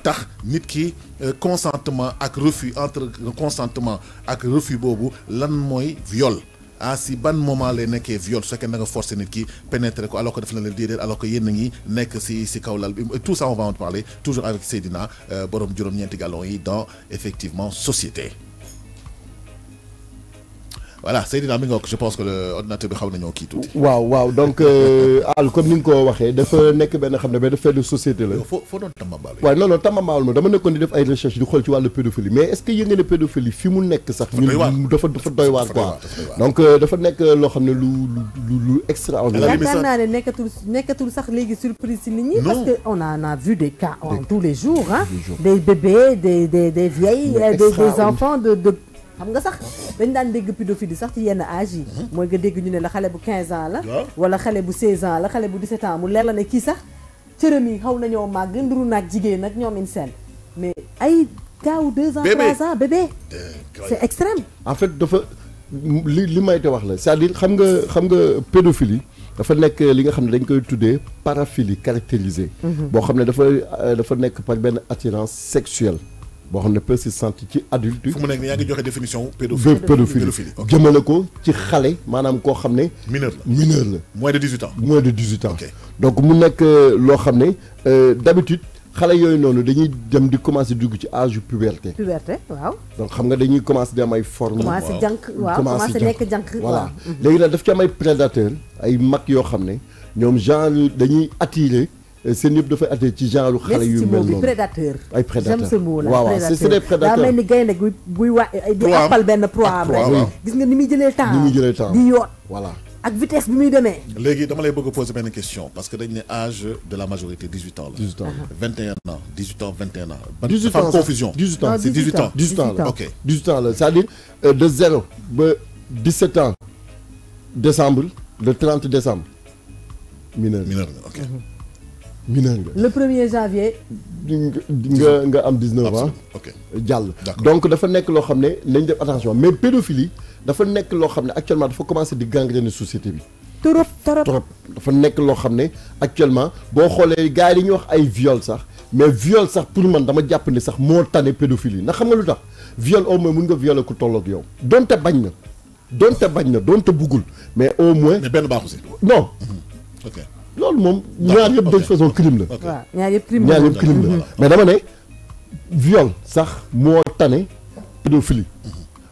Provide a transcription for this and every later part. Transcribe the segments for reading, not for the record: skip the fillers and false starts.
tax nit ki consentement ak refus entre consentement ak refus boobu lan mooy viol si ban moment lay nekkee viol su fekkee da nga forcer nit ki pénétrer ko alors que def na leen déedéet alors que yéen a ngi nekk si kaw lal bi tout ça on va en parler toujours avec Seydina borom juróom-ñeenti gallons yi dans effectivement société. Voilà Seydina mi nga wax je pense que le ordinateur bi xaw nañoo kii tuuti. waaw donc Al comme ni nga ko waxee dafa nekk benn xam ne benn fait de société la. foo doon Tambambalu. waaw non Tambambalu ma dama nekkoon di def ay recherche di xool ci wàllu pédophilie mais est-ce que yëg nga ne pédophilie fi mu nekk sax. dafa doy waar quoi. donc dafa nekk loo xam ne lu extraordinaire. yaakaar naa ne nekkatul sax léegi surprise ci nit ñi. parce que on a vu des cas tous les jours hein. des bébés des vieilles des enfants de. xam nga sax dañ daan dégg pédophilie sax ci yenn âge yi mooy nga dégg ñu ne la xale bu 15 ans la wala xale bu 16 ans la xale bu 17 ans mu leer la ne kii sax cërëm yi xaw nañoo màgg nduru naag jigéen nag ñoom in seen mais ay gaaw 2 ans 3 ans bébé c'est extrême. En fait dafa li may te wax la c'est-à-dire xam nga pédophilie dafa nekk li nga xam ne dañ koy tuddee paraphilie caractérisée boo xam ne dafa nekk par benn attirance sexuelle boo xam ne persistante ci adulte. fu mu nekk nii yaa ngi joxe définition pédophilie jëmale ko ci xale maanaam koo xam ne. mineur la moins de 18 ans. moins de 18 ans. donc mu nekk loo xam ne d'habitude xale yooyu noonu dañuy dem di commencer dugg ci âge puberté. Waaw. donc xam nga dañuy commencer di am ay formes. commencer jànk waaw commencer nekk jànk. voilà léegi nag daf ci am ay prédateurs ay mag yoo xam ne ñoom genre dañuy attirer. seen yëpp dafay attiré ci genre xale yu mel noonu prédateur ay prédateurs j'aime ce mot là waaw c'est des prédateurs daa mel ni gaynde buy di appal benn proie am rek gis nga ni muy jëlee temps di yoot voilà ak vitesse bi muy demee léegi dama lay bëgg a poser benn question parce que dañ ne âge de la majorité 18 ans la 18 ans 21 ans 18 ans 21 ans 18 ans confusion 18 ans c'est 18 ans 18 ans la ok 18 ans la c'est-à-dire de 0 ba 17 ans décembre le 30 décembre mineur ok mineur nga le 1er janvier nga am 19 ans jàll donc dafa nekk loo xam ne nañ def attention mais pédophilie dafa nekk loo xam ne actuellement dafa commencer di gangréner société bi trop dafa nekk loo xam ne actuellement boo xoolee gars yi dañuy wax ay viol sax mais viol sax pour man dama jàpp ne sax moo tane pédophilie ndax xam nga lu tax viol au moins mun nga violer ku tolloog yow donte bañ na donte buggul mais au moins mais benn baaxu si non ok loolu moom ñaar yëpp de façon crime la. waaw ñaar yëpp crime la mais dama ne viol sax moo tane pédophilie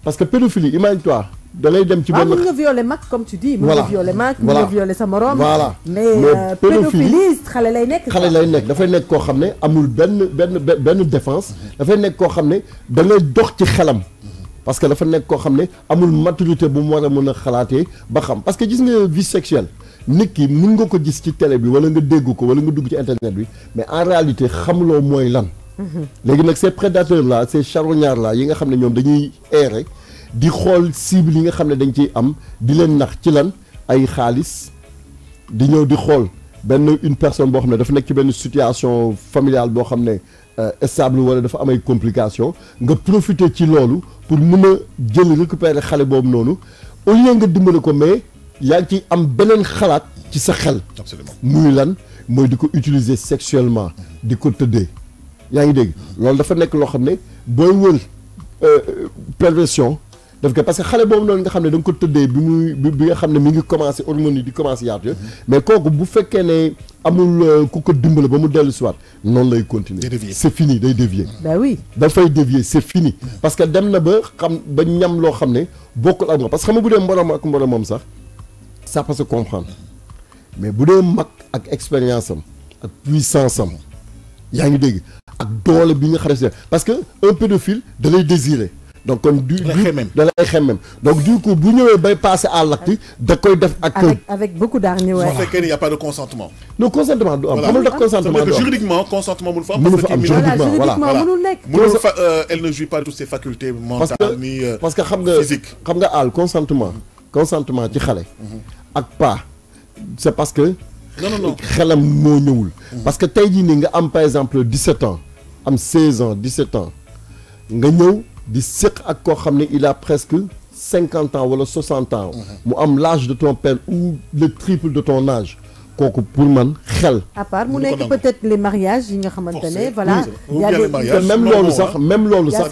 parce que pédophilie imagine-toi da ngay dem ci benn. mën nga violer mag comme tu dis. mën nga violer mag mën nga violer sa morom. voilà mais pédophilie xale lay nekk. dafay nekk koo xam ne amul benn défense. dafay nekk koo xam ne da ngay dox ci xelam. parce que dafa nekk koo xam ne amul maturité bu mu war a mën a xalaatee ba xam parce que gis nga vie sexuelle. nit ki mun nga ko gis ci télé bi wala nga dégg ko wala nga dugg ci internet bi mais en réalité xamuloo mooy lan. léegi nag ces prédateurs là ces charognards là yi nga xam ne ñoom dañuy errer di xool cible yi nga xam ne dañ ciy am di leen nax ci lan ay xaalis di ñëw di xool une personne boo xam ne dafa nekk ci benn situation familiale boo xam ne stable wala dafa am ay complications nga profiter ci loolu pour mun a jël récupérer xale boobu noonu au lieu nga dimbali ko mais. yaa ngi ci am beneen xalaat ci sa xel. absolument muy lan mooy di ko utiliser sexuellement di ko tëddee yaa ngi dégg loolu dafa nekk loo xam ne booy wër perversion daf ko parce que xale boobu noonu nga xam ne da nga ko tëddee bi nga xam ne mi ngi commencé hormones yi di commencé yaatu mais kooku bu fekkee ne amul ku ko dimbale ba mu dellu si waat noonu lay continuer c'est fini day dévier bah oui dafay dévier c'est fini parce que dem na ba ñam loo xam ne bokkul ak moom parce que xam nga bu dee mborom ak moromam sax ça peut se comprendre mais bu dee mag ak expérience am ak puissance am yaa ngi dégg ak doole bi nga xam ne parce que un pédophile da lay désirer donc kon da lay xemmem donc du coup bu ñëwee bay passer à l'acte da koy def avec beaucoup d'hargne su fekkee il n'y a pas de consentement non consentement du am xamul daf consentement du am juridiquement consentement mënu fa am juridiquement mënul nekk elle ne jouit pas de toutes ses facultés mentales ni parce que xam nga àll consentement ci xale ak pas c'est parce que non xelam moo ñëwul parce que tey jii nii nga am par exemple 17 ans am 16 ans 17 ans nga ñëw di séq ak koo xam ne il a presque 50 ans wala 60 ans mu am l'âge de ton père ou le triple de ton âge kooku pour man xel. à part mu nekk peut-être les mariages yi nga xamante ne voilà. même loolu sax même loolu sax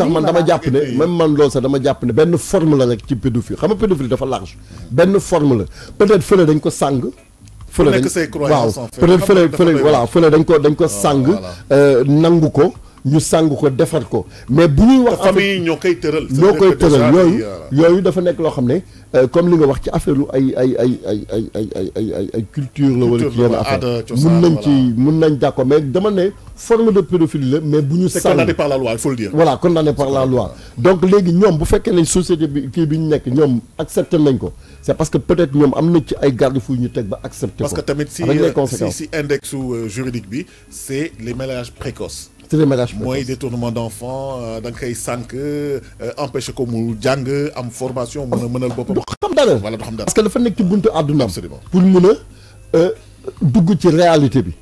man dama jàpp ne même man loolu sax dama jàpp ne benn forme la rek ci pédophilie xam nga pédophilie dafa large benn forme la peut-être fële dañ ko sàng. fële dañ waaw peut-être fële voilà fële dañ ko sàng nangu ko. ñu sàng ko defar ko mais bu ñuy wax famille ñoo koy tëral yooyu dafa nekk loo xam ne comme li nga wax ci affaire ay culture la wala ci yenn affaire mun nañ d'accord mais dama ne forme de pédophilie la mais bu ñu sàng condamné par la loi il faut le dire voilà condamné par la loi donc léegi ñoom bu fekkee ne société bi kii bi ñu nekk ñoom accepté nañ ko c'est parce que peut-être ñoom am na ci ay garde-fous ñu teg ba accepté ko parce que tamit si index juridique bi c'est les mariages précoces c'est les mariages précoces mooy détournement d'enfant da nga koy sànq empêcher ko mu jàng am formation mën a mënal boppam. du xam dara wala du xam dara parce que dafa nekk ci buntu àddunaam. absolument pour mën a dugg ci réalité bi.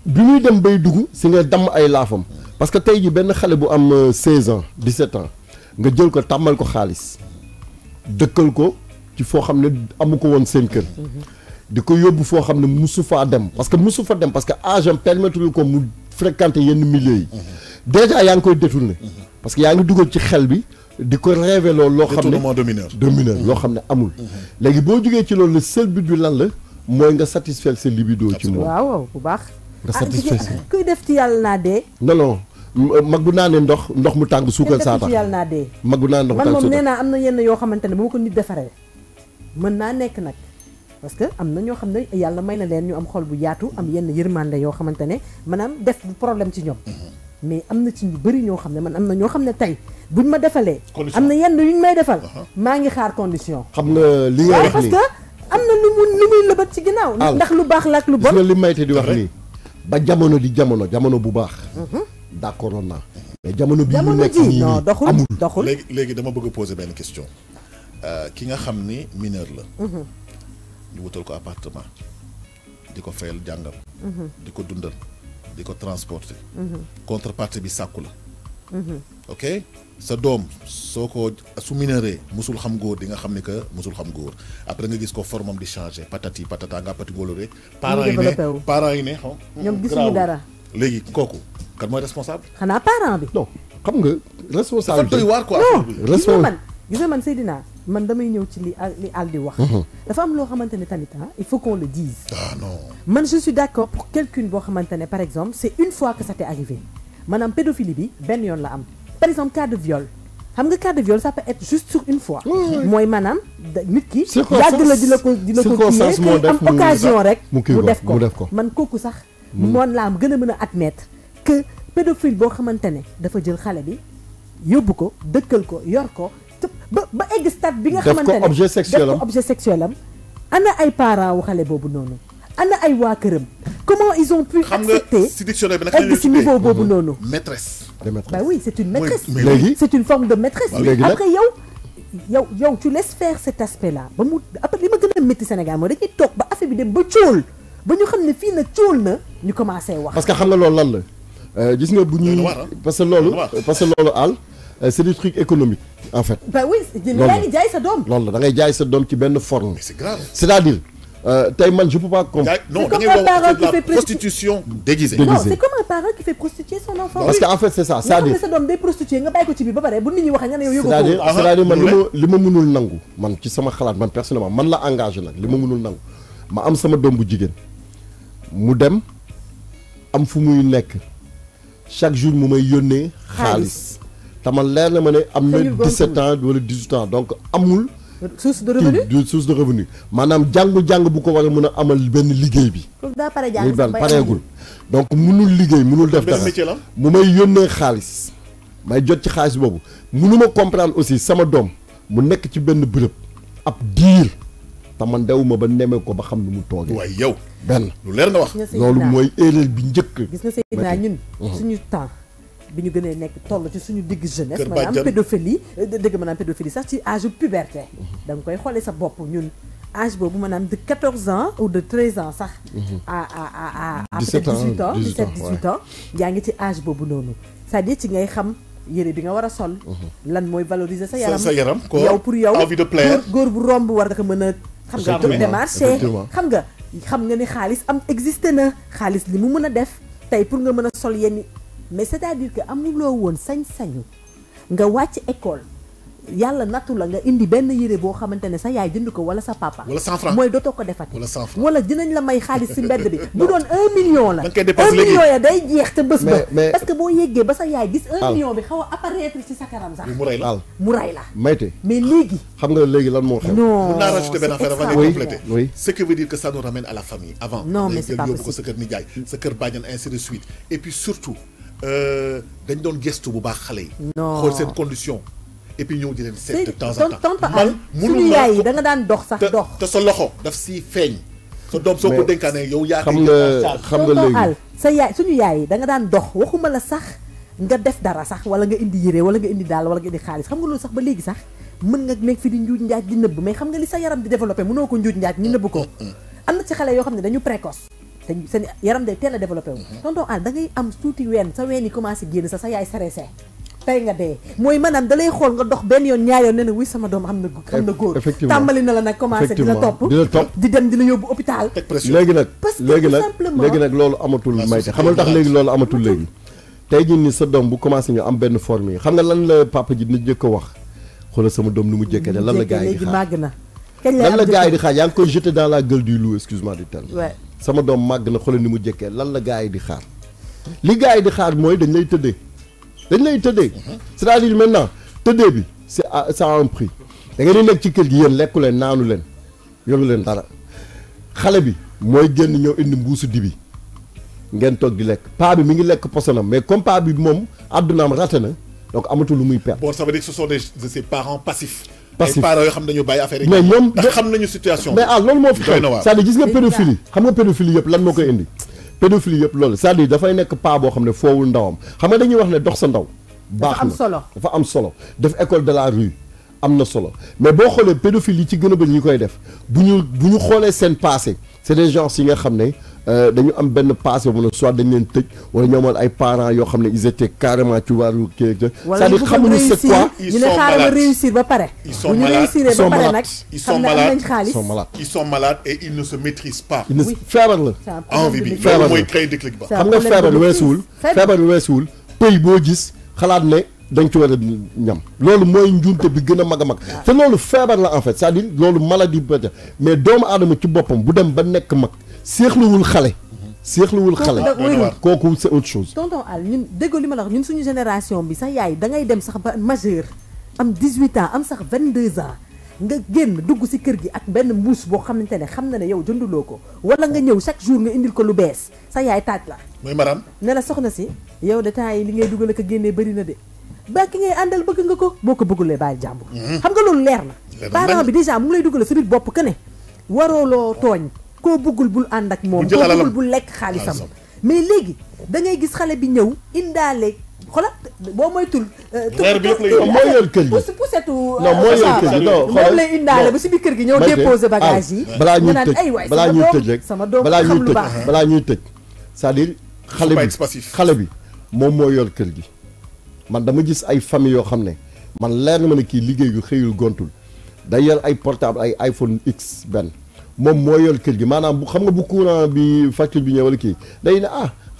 bi muy dem bay dugg si nga damm ay laafam. parce que tey ji benn xale bu am 16 ans 17 ans nga jël ko tàmmal ko xaalis dëkkal ko ci foo xam ne amu ko woon seen kër. di ko yóbbu foo xam ne musu faa dem parce que musu fa dem parce que âge am permettre ko mu. fréquenter yenn milieux yi déjà yaa ngi koy détourner parce que yaa ngi dugal ci xel bi di ko rêver loolu loo xam ne détournement de mineur loo xam ne amul léegi boo jógee ci loolu le seul but bi lan la mooy nga satisfaire sa libido ci moom waaw bu baax nga satisfaire kuy def ci yàlla naa dee non mag bu naanee ndox mu tàng suukal saa tax ci yàlla naa dee mag bu naanee ndox mu tàng man moom nee naa am na yenn yoo xamante ne bu ma ko nit defaree mën naa nekk nag parce que am na ñoo xam ne yàlla may na leen ñu am xol bu yaatu am yenn yërmande yoo xamante ne maanaam def du problème ci ñoom mais am na ci ñu bëri ñoo xam ne man am na ñoo xam ne tey buñ ma defalee am na yenn yuñ may defal maa ngi xaar condition xam nga li nga wax parce que am na lu muy lëbat ci ginnaaw ndax lu baax la ak lu bon gis nga li mayte di wax nii ba jamono di jamono bu baax d'accord naa mais jamono bi ñu nekk nii non doxul léegi dama bëgg a poser benn question ki nga xam ni mineur la ñu wutal ko appartement di ko fayal jàngam di ko dundal di ko transporter contrepartie bi sàkku la ok sa doom soo ko su mineuree musul xam góor di nga xam ni que musul xam góor après nga gis ko formam di changer patati patata nga pati góolu rek parents yi ne ñoom gisuñu dara léegi kooku kan mooy responsable xanaa parent bi non xam nga responsabilité doy waar quoi gis nga man Seydina man damay ñëw ci li Al di wax dafa am loo xamante ne tamit il faut qu'on le dise non man je suis d'accord pour quelqu'un boo xamante ne par exemple c'est une fois que ça t'est arrivé maanaam pédophilie bi benn yoon la am par exemple cas de viol xam nga cas de viol ça peut être juste sur une fois mooy maanaam nit ki yàgg la di la ko kiyee am occasion rek mu def ko man kooku sax moon laa am gën a mën a admettre que pédophile boo xamante ne dafa jël xale bi yóbbu ko dëkkal ko yor ko ba egg stade bi nga xamante ne def ko objet sexuel am ana ay parents wu xale boobu noonu ana ay waa këram comment ils ont pu accepter egg si niveau boobu noonu maîtresse bah oui c'est une maîtresse léegi c'est une forme de maîtresse après yow tu laisses faire cet aspect là ba mu après li ma gën a métti Sénégal mooy dañuy toog ba affaire bi dem ba cóol ba ñu xam ne fii nag cóol na ñu commencé wax parce que xam nga loolu lan la gis nga bu ñuy parce que loolu Al c'est des trucs économiques en fait. bah oui yaa ngi jaay sa doom. loolu la da ngay jaay sa doom ci benn forme. mais c'est grave. c'est-à-dire tey man je peux pas comprendre. non da ngay wax la prostitution déguisée. non c'est comme un parent qui fait prostituer son enfant. parce que en fait c'est ça c'est-à-dire nga xam ne sa doom day prostituer nga bàyyi ko ci biir ba pare bu nit ñi waxee nga ne yow yëgoo ko. c'est-à-dire man li ma mënul nangu man ci sama xalaat man personnellement man la engagé nag li ma mënul nangu ma am sama doom bu jigéen mu dem am fu muy nekk chaque jour mu may yónnee xaalis. tamal leer na ma ne am na 17 ans wala 18 ans donc amul source de revenu maanaam jàng bu ko war a mën a amal benn liggéey bi daa pare jàng pareegul donc munul liggéey munul def dara mu may yónnee xaalis may jot ci xaalis boobu munuma comprendre aussi sama doom mu nekk ci benn bërëb ab diir te man dewuma ba neme ko ba xam nu mu toogee waaye yow benn lu leer nga wax loolu mooy erreur bi njëkk gis nga Seydina ñun suñu temps bi ñu gënee nekk toll ci suñu digg jeunesse maanaam pédophilie dëgg maanaam pédophilie sax ci âge puberté da nga koy xoolee sa bopp ñun âge boobu maanaam de 14 ans ou de 13 ans sax à peut-être 18 ans 18 ans yaa ngi ci âge boobu noonu c'est-à-dire ci ngay xam yére bi nga war a sol lan mooy valoriser sa yaram yow pour yow envie de plaire góor bu romb war nga ko mën a xam nga démarché xam nga ni xaalis am existé na xaalis li mu mën a def tey pour nga mën a sol yenn mais c'est-à-dire que amuloo woon sañ-sañu nga wàcc école yàlla nattu la nga indi benn yére boo xamante ne sa yaay jënd ko wala sa papa. wala 100 francs mooy dootoo ko defati. wala 100 francs wala dinañ la may xaalis si mbedd bi. bu doon 1 million la. da nga koy dépassé 1 léegi million ya day jeex te bés ba. mais parce que boo yeggee ba sa yaay gis 1 million bi xaw a apparaître ci sa kanam sax. mu rey la mu ray la. Mayte mais léegi. xam nga léegi lan moo xew. non mun naa rajouter benn affaire avant de oui compléter. oui ce qui veut dire que ça nous ramène à la famille avant. Non, mais c'est pas yóbbu ko sa kër nijaay sa kër bàjjan ainsi de suite et puis surtout dañ doon gestu bu baax xale yi. non xool seen condition. et puis ñëw di leen seet de temps en temps tonton Al suñu yaay yi da nga daan dox sax dox. te sa loxo daf si feeñ. sa doom soo ko dénkaane yow yaa xam nga léegi Al sa yaay suñu yaay yi da nga daan dox waxuma la sax nga def dara sax wala nga indi yére wala nga indi daal wala nga indi xaalis xam nga loolu sax ba léegi sax mën nga nekk fi di njuuj njaaj di nëbb mais xam nga li sa yaram di développé mënoo ko njuuj njaaj ñu nëbb ko. am na ci xale yoo xam ne dañu précoce te seen yaram day teel a développé wu. tonton Al da ngay am tuuti ween sa ween yi commencé génn sa yaay stressé tey nga dee mooy maanaam da lay xool nga dox benn yoon ñaar yoon ne na wuy sama doom xam na góor tàmbali na la nag commencé di la topp di dem di la yóbbu hôpital léegi nag loolu amatul Mayte xam nga tax léegi loolu amatul léegi tey jii ni sa doom bu commencé ñu am benn forme yi xam nga lan la papa ji dina jëkk a wax xoolal sama doom nu mu jëkkee ne lan la gars yi di xaar lan la gars yi di xaar yaa ngi koy jeté dans la gueule du loup excuse-moi du terme sama doom màgg na xoolal ni mu jëkkee lan la gars yi di xaar li gars yi di xaar mooy dañ lay tëddee c'est-à-dire maintenant tëddee bi ça a un prix da ngeen di nekk ci kër gi yéen lekku leen naanu leen yoru leen dara xale bi mooy génn ñëw indi mbuusu dibi ngeen toog di lekk paa bi mi ngi lekk posonam mais comme paa bi moom àddunaam raté na donc amatul lu muy perte. bon ça veut dire que ce sont de ses parents passifs. ay parents yoo xam ne dañu bàyyi affaire yi. mais ñoom ndax xam nañu situation mais loolu moo fi xew c'est-à-dire gis nga pédophilie xam nga pédophilie yëpp lan moo koy indi pédophilie yëpp loolu c'est-à-dire dafay nekk paa boo xam ne foowul ndawam xam nga dañuy wax ne dox sa ndaw baax na dafa am solo def école de la rue am na solo mais boo xoolee pédophile yi ci gën a bëri ñi koy def bu ñu xoolee seen passé c'est des gens yi nga xam ne dañu am benn passé bu ne soit dañ leen tëj wala ñoo amoon ay parents yoo xam ne ils étaient carrément ci wàllu kii c'est-à-dire xamuñu c'est quoi ñu ne xaaral réussir ba pare ils sont malades ils sont malades ils sont malades et ils ne se maîtrisent pas feebar la envie bi feebar mooy créer déclic ba xam nga feebar weesuwul pëy boo gis xalaat ne dañ ci war a ñam loolu mooy njuumte bi gën a mag a mag te loolu feebar la en fait c'est-à-dire loolu maladie peut-être mais doomu aadama ci boppam bu dem ba nekk mag séexluwul xale kooku c'est autre chose. tonton Al ñun déggoo li ma la wax ñun suñu génération bi sax yaay da ngay dem sax ba majeur am 18 ans am sax 22 ans nga génn dugg ci kër gi ak benn mbuus boo xamante ne xam na ne yow jënduloo ko wala nga ñëw chaque jour nga indil ko lu bees sa yaay taaj la. mooy madame. ne la soxna si yow de temps yi li ngay dugal ak génnee bëri na de ba ki ngay àndal bëgg nga ko boo ko bëggulee bàyyi jàmbur. xam nga loolu leer na. parent bi déjà mu ngi lay dugal sa biir bopp que ne warooloo tooñ. koo bëggul bul ànd ak moom koo bëggul bul lekk xaalisam mais léegi da ngay gis xale bi ñëw indaale xoolal boo moytul mooy yor kër gi pusetu mooy yor kër gi moom lay indaale ba si biir kër gi ñëw déposer bagage yi balaa ñuy tëj rek sama doom xam lu baax balaa ñuy tëj c'est-à-dire xale bi moom moo yor kër gi man dama gis ay famille yoo xam ne man leer na ma ne kii liggéey gu xëyul gontul day yor ay portable ay iPhone X benn moom moo yor kër gi maanaam bu xam nga bu courant bi facture bi ñëw wala kii day ne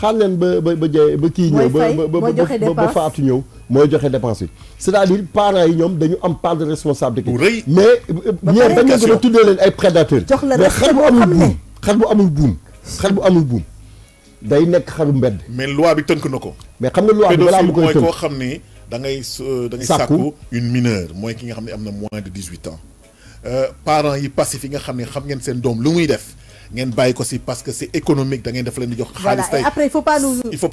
xaar leen ba kii ñëw ba faatu ñëw mooy joxe dépense yi c'est-à-dire parents yi ñoom dañu am part de responsabilité mais ñee bañ nga tuddee leen ay prédateurs mais xar bu amul buum day nekk xaru mbedd mais loi bi tënk na ko mais xam nga loi bi balaa mu koy mooy koo xam ne da ngay sàkku une mineure mooy ki nga xam ne am na moins de 18 ans parents yi passifs yi nga xam ne xam ngeen seen doom lu muy def ngeen bàyyi ko si parce que c'est économique da ngeen def leen di jox xaalis tey après il faut pas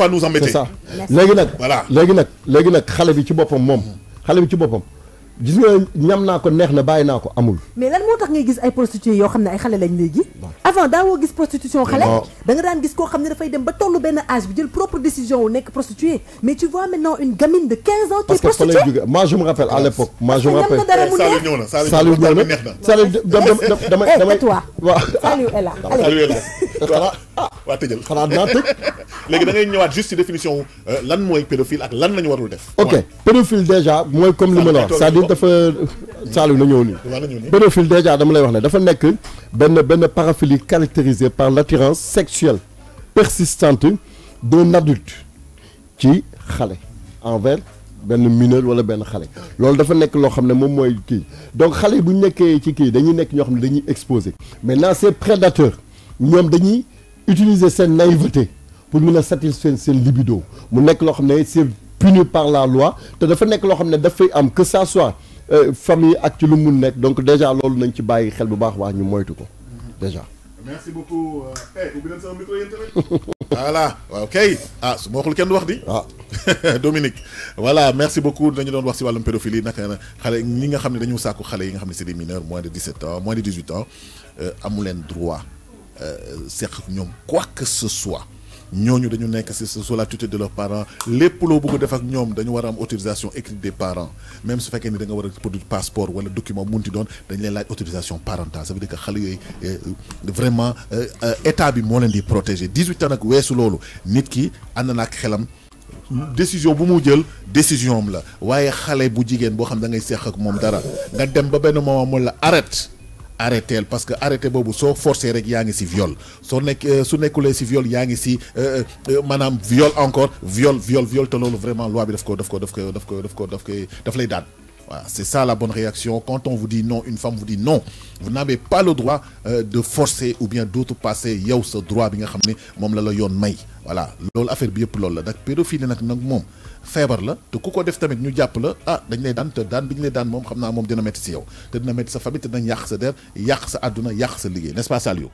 nous embêter c'est ça léegi nag xale bi ci boppam moom xale bi ci boppam gis nga ñam naa ko neex na bàyyi naa ko amul mais lan moo tax ngay gis ay prostituées yoo xam ne ay xale lañ léegi avant daawoo gis prostitution xale da nga daan gis koo xam ne dafay dem ba tollu benn âge bi jël propre décision wu nekk prostituée mais tu vois maintenant une gamine de 15 ans qui est prostituée parce que fa lay jóge moi je me rappelle à l'époque Saliou ñëw na Saliou damay toi Saliou est là waa tëjal xanaa dinaa tëj léegi da ngay ñëwaat juste ci définition lan mooy pédophile ak lan lañu warul def ok pédophile déjà mooy comme li ma la wax c'est-à-dire dafa Saliou na ñëw nii. Pédophile déjà dama lay wax ne dafa nekk benn paraphilie caractérisée par l'attirance sexuelle persistante d'un adulte ci xale envers benn mineur wala benn xale loolu dafa nekk loo xam ne moom mooy kii donc xale yi bu ñu nekkee ci kii dañuy nekk ñoo xam ne dañuy exposé maintenant ces prédateurs ñoom dañuy utiliser seen naïveté pour mën a satisfaire seen libido mu nekk loo xam ne c'est puni par la loi te dafa nekk loo xam ne dafay am que ça soit famille ak ci lu mun nekk donc déjà loolu nañ ci bàyyi xel bu baax wax ñu moytu ko déjà. merci beaucoup. ubbi leen sama micro yéen tamit. voilà waaw kay su ma waxul kenn du wax di. Dominique. voilà merci beaucoup dañu doon wax ci wàllum pédophilie naka na xale ñi nga xam ne dañu sàkku xale yi nga xam ne c'est des mineurs moins de 17 ans moins de 18 ans amu leen droit seq ñoom quoi que ce soit. ñooñu dañu nekk sous la tutelle de leurs parents lépp loo bëgg def ak ñoom dañu war a am autorisation écrite des parents même su fekkee ni da nga war a produire passeport wala document munti doon dañ leen laaj autorisation parentale ça veut dire que xale yooyu vraiment état bi moo leen di protéger 18 ans nag weesu loolu nit ki ànd na ak xelam décision bu mu jël décision am la waaye xale bu jigéen boo xam da ngay seq ak moom dara nga dem ba benn moment mu la arrêteel parce que arrêté boobu soo forcé rek yaa ngi ci viol soo nekk su nekkulee ci viol yaa ngi ci maanaam viol encore viol te loolu vraiment loi bi daf lay daan voilà c'est ça la bonne réaction quand on vous dit non une femme vous dit non vous n'avez pas le droit de forcer ou bien d'outrepasser yow sa droit bi nga xam ne moom la yoon may voilà loolu affaire bi yëpp loolu la nag pédophilie nag moom feebar la te ku ko def tamit ñu jàpp la dañ lay daan te daan bi ñu lay daan moom xam naa moom dina métti ci yow te dina métti sa famille te dinañ yàq sa der yàq sa àdduna yàq sa liggéey n'est-ce pas Saliou